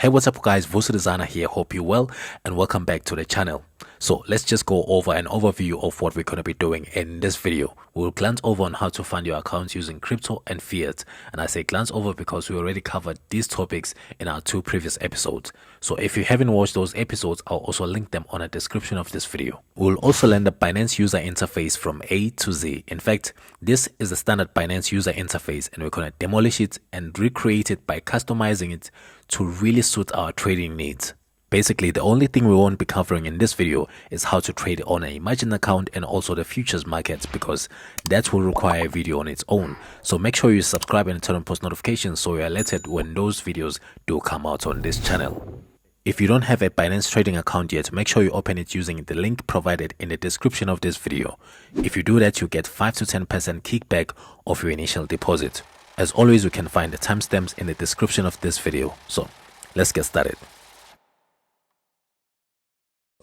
Hey, what's up guys, Vusi Designer here, hope you're well and welcome back to the channel. So let's just go over an overview of what we're going to be doing in this video. We'll glance over on how to fund your account using crypto and fiat, and I say glance over because we already covered these topics in our two previous episodes. So if you haven't watched those episodes, I'll also link them on the description of this video. We'll also learn the Binance user interface from A to Z. In fact, this is the standard Binance user interface and we're going to demolish it and recreate it by customizing it to really suit our trading needs. Basically, the only thing we won't be covering in this video is how to trade on a margin account and also the futures markets, because that will require a video on its own. So make sure you subscribe and turn on post notifications so you're alerted when those videos do come out on this channel. If you don't have a Binance trading account yet, make sure you open it using the link provided in the description of this video. If you do that, you get 5 to 10% kickback of your initial deposit. As always, you can find the timestamps in the description of this video. So let's get started.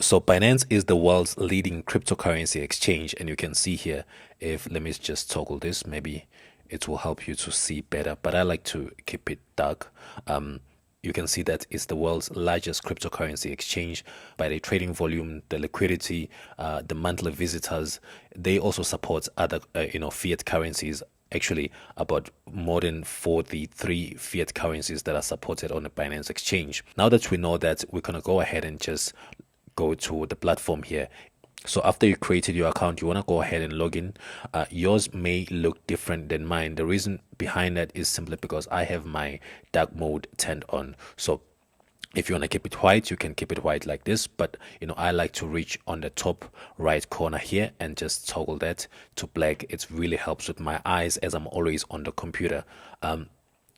So Binance is the world's leading cryptocurrency exchange, and you can see here, let me just toggle this, maybe it will help you to see better, but I like to keep it dark. You can see that it's the world's largest cryptocurrency exchange by the trading volume, the liquidity, the monthly visitors. They also support other fiat currencies. Actually, about more than 43 fiat currencies that are supported on the Binance exchange. Now that we know that, we're going to go ahead and just go to the platform here. So after you created your account, you want to go ahead and log in. Yours may look different than mine. The reason behind that is simply because I have my dark mode turned on. So if you want to keep it white, you can keep it white like this, but I like to reach on the top right corner here and just toggle that to black. It really helps with my eyes as I'm always on the computer.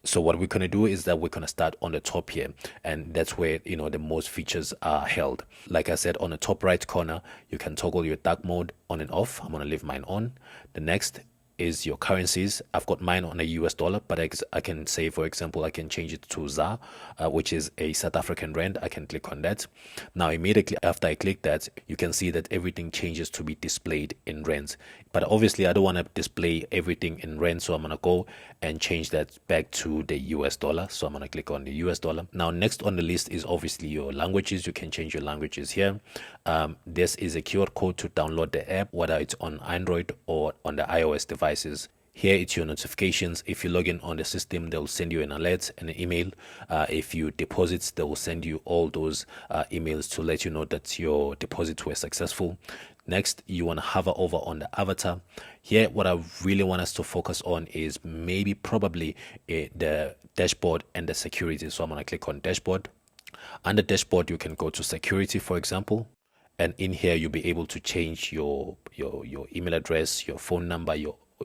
So what we're going to do is that we're going to start on the top here, and that's where the most features are held. Like I said, on the top right corner you can toggle your dark mode on and off. I'm going to leave mine on. The next is your currencies. I've got mine on a US dollar, but I can say, for example, I can change it to ZAR, which is a South African rand. I can click on that. Now immediately after I click that, you can see that everything changes to be displayed in rands, but obviously I don't want to display everything in rand, so I'm going to go and change that back to the US dollar. So I'm going to click on the US dollar. Now next on the list is obviously your languages. You can change your languages here. This is a QR code to download the app, whether it's on Android or on the iOS devices. Here it's your notifications. If you log in on the system, they'll send you an alert and an email. If you deposit, they will send you all those emails to let you know that your deposits were successful. Next, you want to hover over on the avatar. Here, what I really want us to focus on is probably the dashboard and the security. So I'm going to click on dashboard. Under dashboard, you can go to security, for example. And in here, you'll be able to change your email address, your phone number,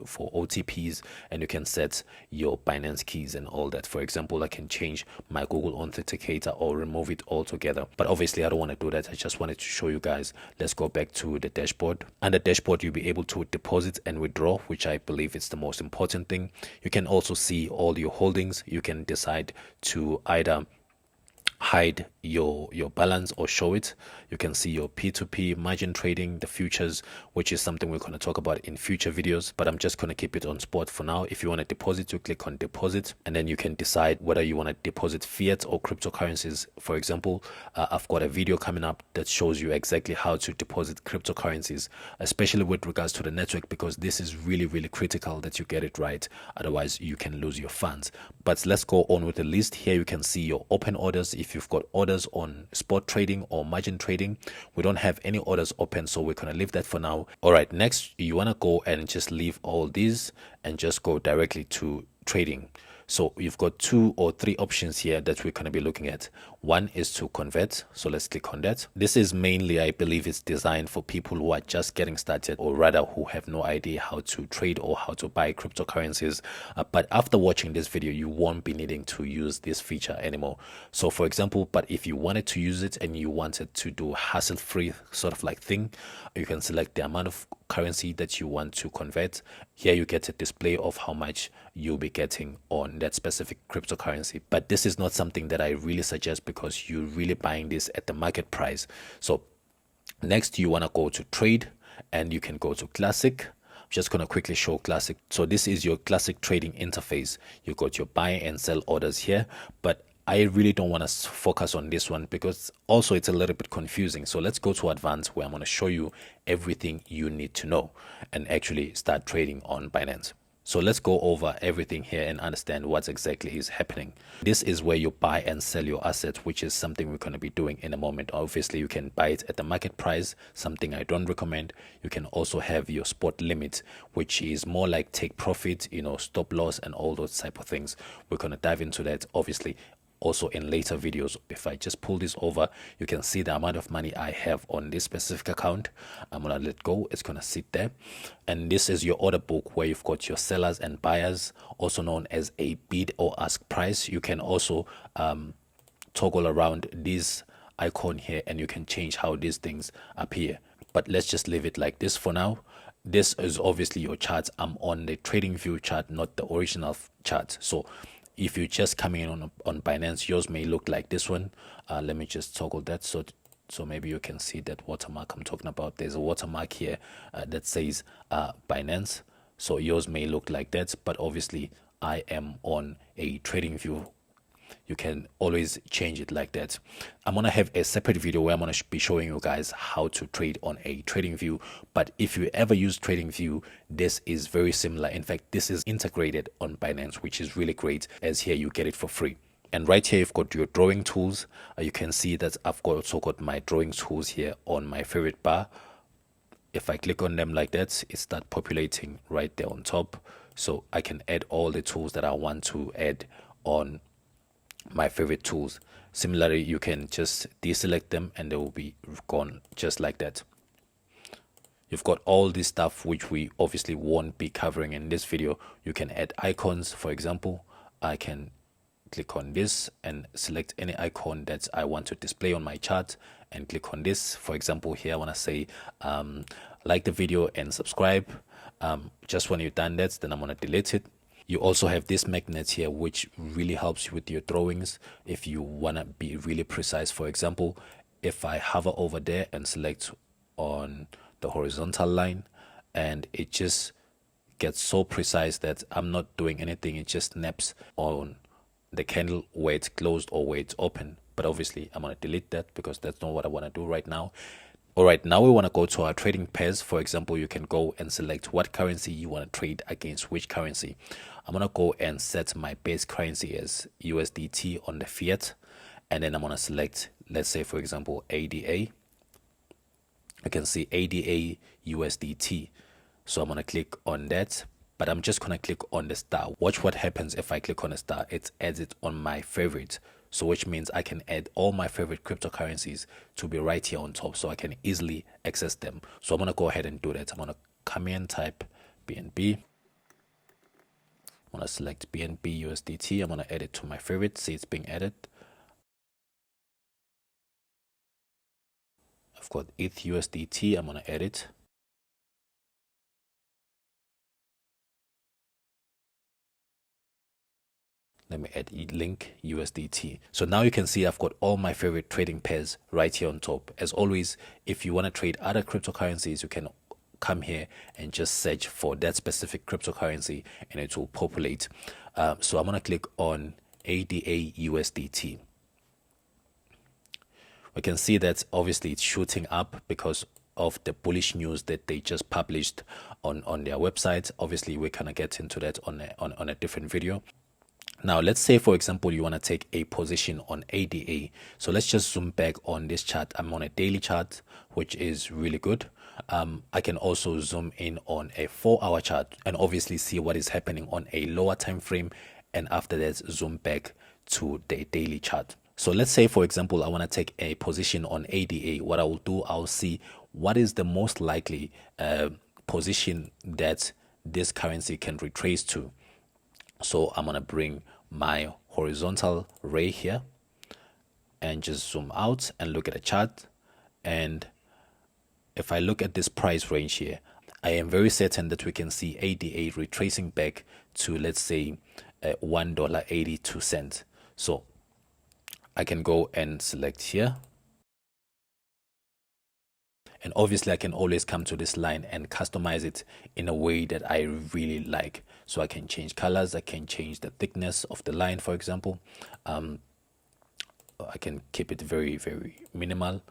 for OTPs, and you can set your Binance keys and all that. For example, I can change my Google Authenticator or remove it altogether, but obviously I don't want to do that. I just wanted to show you guys. Let's go back to the dashboard. Under dashboard, you'll be able to deposit and withdraw, which I believe is the most important thing. You can also see all your holdings. You can decide to either hide your balance or show it. You can see your P2P, margin trading, the futures, which is something we're going to talk about in future videos, but I'm just going to keep it on spot for now. If you want to deposit, you click on deposit, and then you can decide whether you want to deposit fiat or cryptocurrencies. For example, I've got a video coming up that shows you exactly how to deposit cryptocurrencies, especially with regards to the network, because this is really critical that you get it right, otherwise you can lose your funds. But let's go on with the list. Here you can see your open orders. If you've got orders on spot trading or margin trading, we don't have any orders open, so we're going to leave that for now. All right, next you want to go and just leave all these and just go directly to trading. So you've got 2 or 3 options here that we're going to be looking at. One is to convert, so let's click on that. This is mainly, I believe, it's designed for people who are just getting started, or rather who have no idea how to trade or how to buy cryptocurrencies. But after watching this video, you won't be needing to use this feature anymore. So for example, but if you wanted to use it and you wanted to do hassle-free sort of like thing, you can select the amount of currency that you want to convert. Here you get a display of how much you'll be getting on that specific cryptocurrency, but this is not something that I really suggest because you're really buying this at the market price. So next you want to go to trade, and you can go to classic. I'm just going to quickly show classic. So this is your classic trading interface. You got your buy and sell orders here, but I really don't want to focus on this one because also it's a little bit confusing. So let's go to advanced, where I'm going to show you everything you need to know and actually start trading on Binance. So let's go over everything here and understand what exactly is happening. This is where you buy and sell your assets, which is something we're going to be doing in a moment. Obviously, you can buy it at the market price, something I don't recommend. You can also have your spot limit, which is more like take profit, stop loss and all those type of things. We're going to dive into that, obviously, also in later videos. If I just pull this over, you can see the amount of money I have on this specific account. I'm gonna let go, it's gonna sit there. And this is your order book, where you've got your sellers and buyers, also known as a bid or ask price. You can also toggle around this icon here and you can change how these things appear, but let's just leave it like this for now. This is obviously your chart. I'm on the trading view chart, not the original chart. So if you're just coming in on Binance, yours may look like this one. Let me just toggle that so maybe you can see that watermark I'm talking about. There's a watermark here that says Binance. So yours may look like that, but obviously I am on a trading view. You can always change it like that. I'm gonna have a separate video where I'm gonna be showing you guys how to trade on a trading view. But if you ever use trading view, this is very similar. In fact, this is integrated on Binance, which is really great, as here you get it for free. And right here you've got your drawing tools. You can see that I've also got my drawing tools here on my favorite bar. If I click on them like that, it starts populating right there on top, so I can add all the tools that I want to add on my favorite tools. Similarly, you can just deselect them and they will be gone just like that. You've got all this stuff which we obviously won't be covering in this video. You can add icons. For example, I can click on this and select any icon that I want to display on my chart and click on this. For example, here I want to say like the video and subscribe. Just when you've done that, then I'm going to delete it. You also have this magnet here, which really helps you with your drawings if you want to be really precise. For example, if I hover over there and select on the horizontal line, and it just gets so precise that I'm not doing anything, it just snaps on the candle where it's closed or where it's open. But obviously I'm going to delete that because that's not what I want to do right now. All right, now we want to go to our trading pairs. For example, you can go and select what currency you want to trade against which currency. I'm going to go and set my base currency as USDT on the fiat. And then I'm going to select, let's say, for example, ADA. I can see ADA USDT. So I'm going to click on that. But I'm just going to click on the star. Watch what happens if I click on the star. It adds it on my favorite. So which means I can add all my favorite cryptocurrencies to be right here on top, so I can easily access them. So I'm going to go ahead and do that. I'm going to come in, type BNB. I'm going to select BNB USDT. I'm going to add it to my favorite. See, it's being added. I've got ETH USDT. I'm going to add it. Let me add link USDT. So now you can see I've got all my favorite trading pairs right here on top. As always, if you want to trade other cryptocurrencies, you can come here and just search for that specific cryptocurrency and it will populate. So I'm going to click on ADA USDT. We can see that obviously it's shooting up because of the bullish news that they just published on their website. Obviously, we're going to get into that on a different video. Now, let's say, for example, you want to take a position on ADA. So let's just zoom back on this chart. I'm on a daily chart, which is really good. I can also zoom in on a 4-hour chart and obviously see what is happening on a lower time frame. And after that, zoom back to the daily chart. So let's say, for example, I want to take a position on ADA. What I will do, I'll see what is the most likely position that this currency can retrace to. So I'm going to bring my horizontal ray here and just zoom out and look at the chart. And if I look at this price range here, I am very certain that we can see ADA retracing back to, let's say, $1.82. So I can go and select here. And obviously I can always come to this line and customize it in a way that I really like. So I can change colors, I can change the thickness of the line, for example. I can keep it very, very minimal.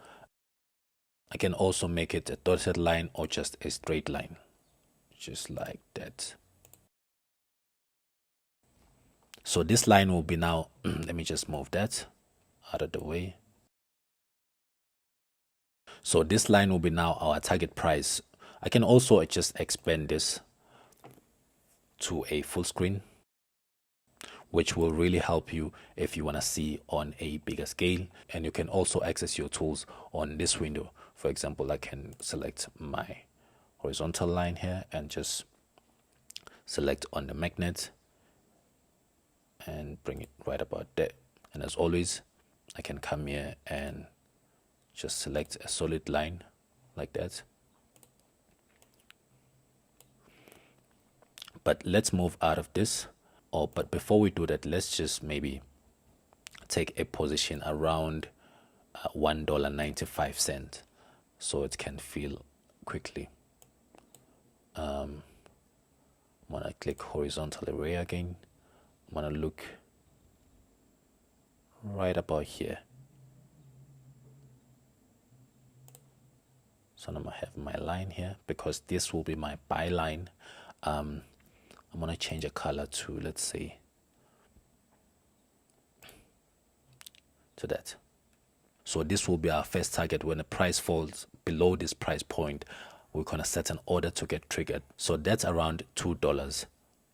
I can also make it a dotted line or just a straight line, just like that. So this line will be now, let me just move that out of the way. So this line will be now our target price. I can also just expand this to a full screen, which will really help you if you want to see on a bigger scale. And you can also access your tools on this window. For example, I can select my horizontal line here and just select on the magnet and bring it right about there. And as always, I can come here and just select a solid line like that. But let's move out of this. But before we do that, let's just maybe take a position around $1.95 so it can fill quickly. I'm gonna click horizontal array again. I'm gonna look right about here. So I'm gonna have my line here because this will be my buy line. I'm gonna change a color to, let's say, to that. So this will be our first target. When the price falls below this price point, we're gonna set an order to get triggered. So that's around $2.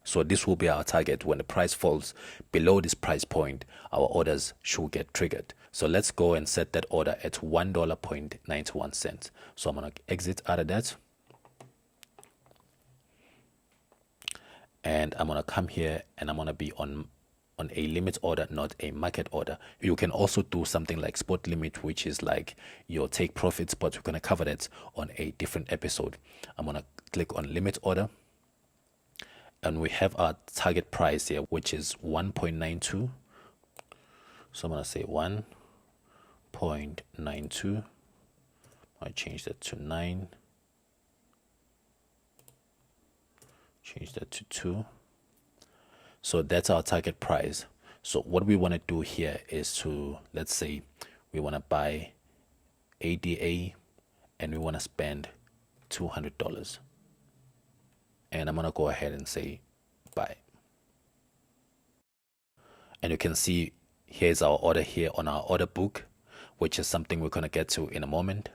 So this will be our target. When the price falls below this price point, our orders should get triggered. So let's go and set that order at $1.91. So I'm gonna exit out of that. And I'm gonna come here and I'm gonna be on a limit order, not a market order. You can also do something like spot limit, which is like your take profits, but we're gonna cover that on a different episode. I'm gonna click on limit order, and we have our target price here, which is 1.92. So I'm gonna say 1.92. I change that to 9. Change that to 2. So that's our target price. So what we want to do here is to, let's say we want to buy ADA and we want to spend $200. And I'm going to go ahead and say buy. And you can see here's our order here on our order book, which is something we're going to get to in a moment.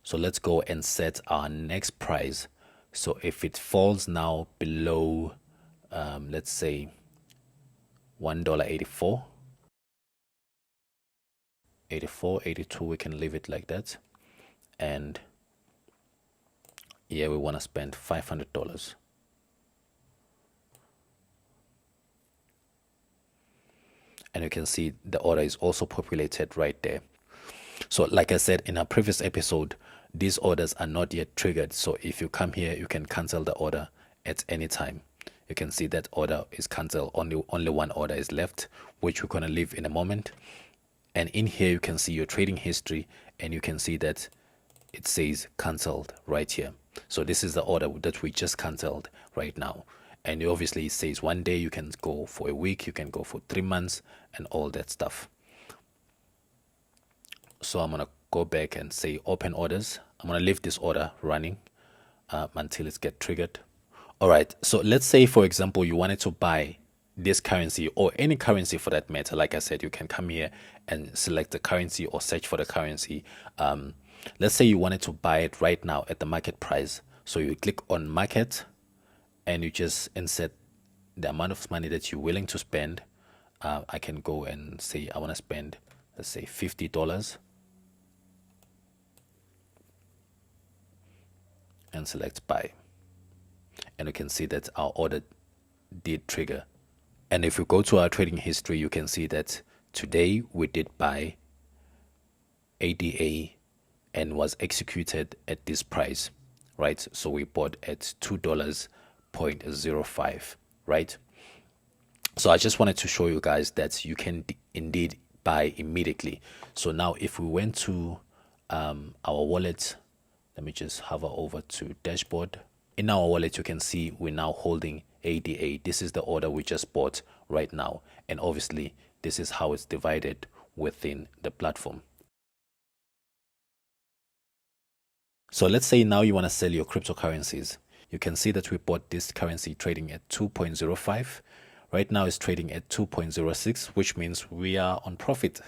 So let's go and set our next price. So if it falls now below, let's say $1.84, 82, we can leave it like that. And yeah, we want to spend $500. And you can see the order is also populated right there. So like I said in our previous episode, these orders are not yet triggered. So if you come here, you can cancel the order at any time. You can see that order is canceled. Only one order is left, which we're going to leave in a moment. And in here, you can see your trading history, and you can see that it says canceled right here. So this is the order that we just canceled right now. And obviously it says 1 day, you can go for a week, you can go for 3 months and all that stuff. So I'm going to go back and say open orders. I'm going to leave this order running until it gets triggered. All right. So let's say, for example, you wanted to buy this currency or any currency for that matter. Like I said, you can come here and select the currency or search for the currency. Let's say you wanted to buy it right now at the market price. So you click on market and you just insert the amount of money that you're willing to spend. I can go and say I want to spend, let's say, $50 and select buy. And you can see that our order did trigger. And if we go to our trading history, you can see that today we did buy ADA and was executed at this price, right? So we bought at $2.05, right? So I just wanted to show you guys that you can indeed buy immediately. So now if we went to our wallet, let me just hover over to dashboard. In our wallet, you can see we're now holding ADA. This is the order we just bought right now. And obviously, this is how it's divided within the platform. So let's say now you want to sell your cryptocurrencies. You can see that we bought this currency trading at 2.05. Right now it's trading at 2.06, which means we are on profit.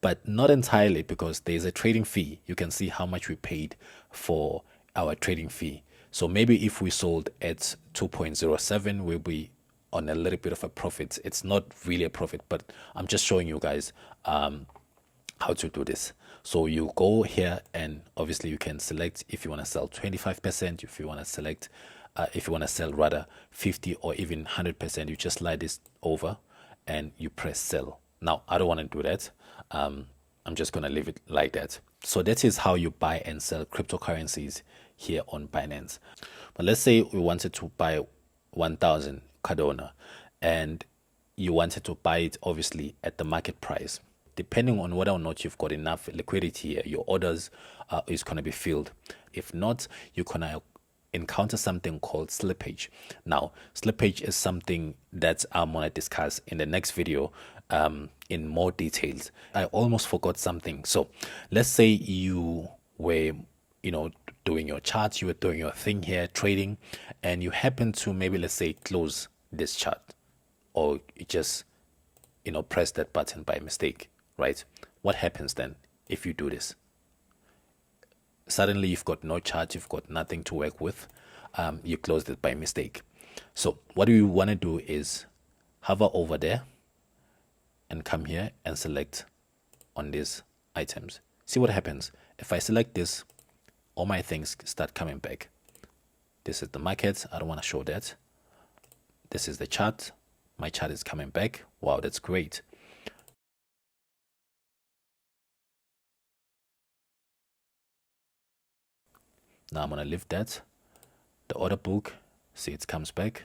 But not entirely, because there's a trading fee. You can see how much we paid for our trading fee. So maybe if we sold at 2.07, we'll be on a little bit of a profit. It's not really a profit, but I'm just showing you guys how to do this. So you go here, and obviously you can select if you want to sell 25%, if you want to select if you want to sell rather 50 or even 100%. You just slide this over and you press sell. Now I don't want to do that. I'm just going to leave it like that. So that is how you buy and sell cryptocurrencies here on Binance. But let's say we wanted to buy 1000 Cardano, and you wanted to buy it obviously at the market price. Depending on whether or not you've got enough liquidity here, your orders is going to be filled. If not, you're going to encounter something called slippage. Now, slippage is something that I'm going to discuss in the next video in more details. I almost forgot something. So let's say you were, doing your charts, you were doing your thing here, trading, and you happen to maybe, let's say, close this chart, or you just, press that button by mistake, right? What happens then if you do this? Suddenly you've got no chart, you've got nothing to work with. You closed it by mistake. So what you want to do is hover over there and come here and select on these items. See what happens. If I select this, all my things start coming back. This is the market. I don't want to show that. This is the chart. My chart is coming back. Wow, that's great. Now I'm going to leave that. The order book, see, it comes back.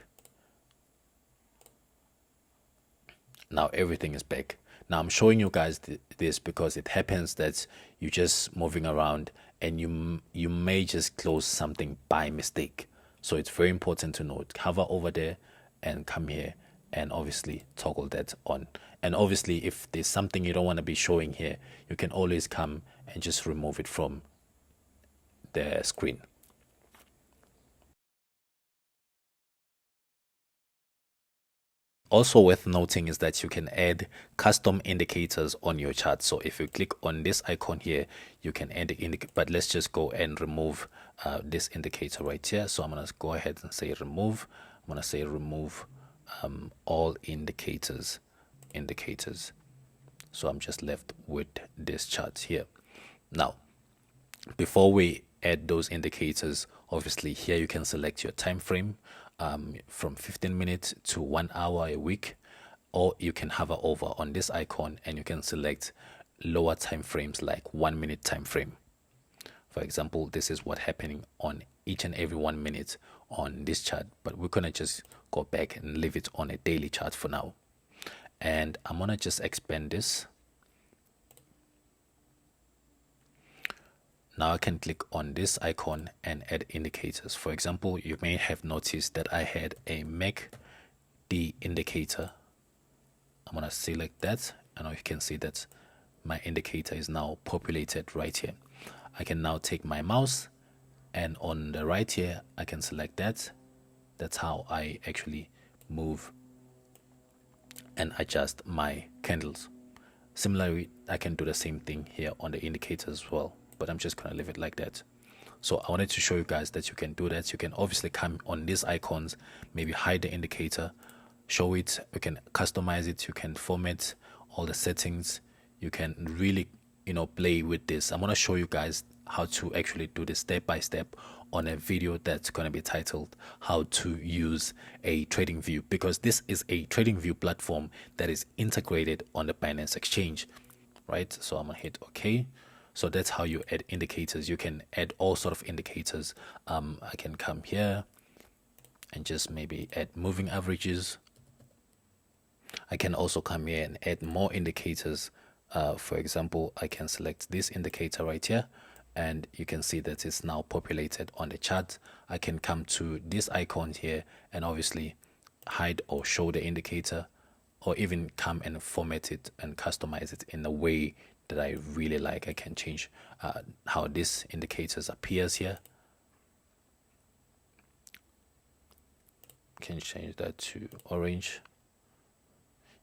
Now everything is back. Now I'm showing you guys this because it happens that you're just moving around and you may just close something by mistake. So it's very important to note. Hover over there and come here and obviously toggle that on. And obviously if there's something you don't want to be showing here, you can always come and just remove it from the screen. Also worth noting is that you can add custom indicators on your chart. So if you click on this icon here, you can add the but let's just go and remove this indicator right here. So I'm going to go ahead and say remove. I'm going to say remove all indicators. So I'm just left with this chart here. Now, before we add those indicators, obviously here you can select your time frame from 15 minutes to 1 hour a week, or you can hover over on this icon and you can select lower time frames like 1 minute time frame. For example, this is what's happening on each and every 1 minute on this chart, but we're gonna just go back and leave it on a daily chart for now. And I'm gonna just expand this. Now I can click on this icon and add indicators. For example, you may have noticed that I had a MACD indicator. I'm going to select that, and now you can see that my indicator is now populated right here. I can now take my mouse, and on the right here, I can select that. That's how I actually move and adjust my candles. Similarly, I can do the same thing here on the indicators as well, but I'm just going to leave it like that. So I wanted to show you guys that you can do that. You can obviously come on these icons, maybe hide the indicator, show it, you can customize it, you can format all the settings, you can really play with this. I'm going to show you guys how to actually do this step by step on a video that's going to be titled how to use a trading view, because this is a trading view platform that is integrated on the Binance exchange, right? So I'm gonna hit OK. So that's how you add indicators. You can add all sort of indicators. I can come here and just maybe add moving averages. I can also come here and add more indicators. For example, I can select this indicator right here, and you can see that it's now populated on the chart. I can come to this icon here and obviously hide or show the indicator, or even come and format it and customize it in a way that I really like. I can change how this indicators appears here. Can change that to orange.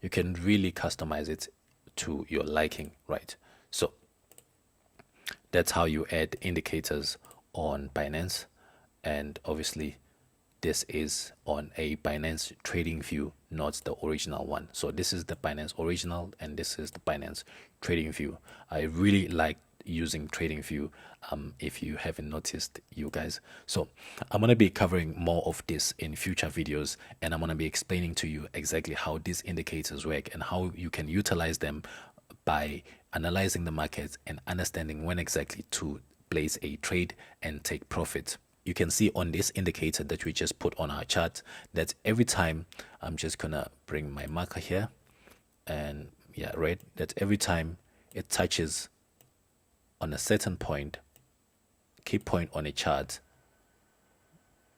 You can really customize it to your liking, right? So that's how you add indicators on Binance. And obviously this is on a Binance trading view, not the original one. So this is the Binance original and this is the Binance trading view. I really like using trading view, if you haven't noticed, you guys. So I'm going to be covering more of this in future videos, and I'm going to be explaining to you exactly how these indicators work and how you can utilize them by analyzing the markets and understanding when exactly to place a trade and take profit. You can see on this indicator that we just put on our chart that every time, I'm just gonna bring my marker here, and yeah, right, that every time it touches on a certain point, key point on a chart,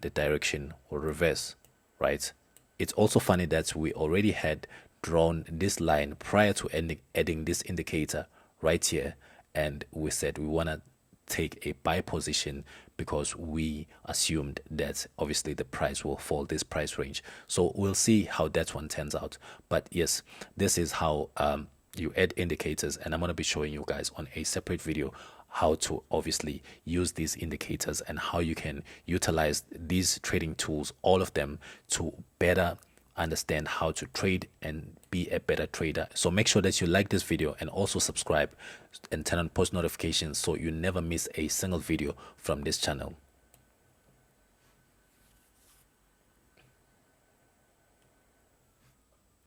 the direction will reverse, right? It's also funny that we already had drawn this line prior to adding this indicator right here, and we said we want to take a buy position because we assumed that obviously the price will fall this price range. So we'll see how that one turns out. But yes, this is how you add indicators, and I'm going to be showing you guys on a separate video how to obviously use these indicators and how you can utilize these trading tools, all of them, to better understand how to trade and be a better trader. So make sure that you like this video and also subscribe and turn on post notifications so you never miss a single video from this channel.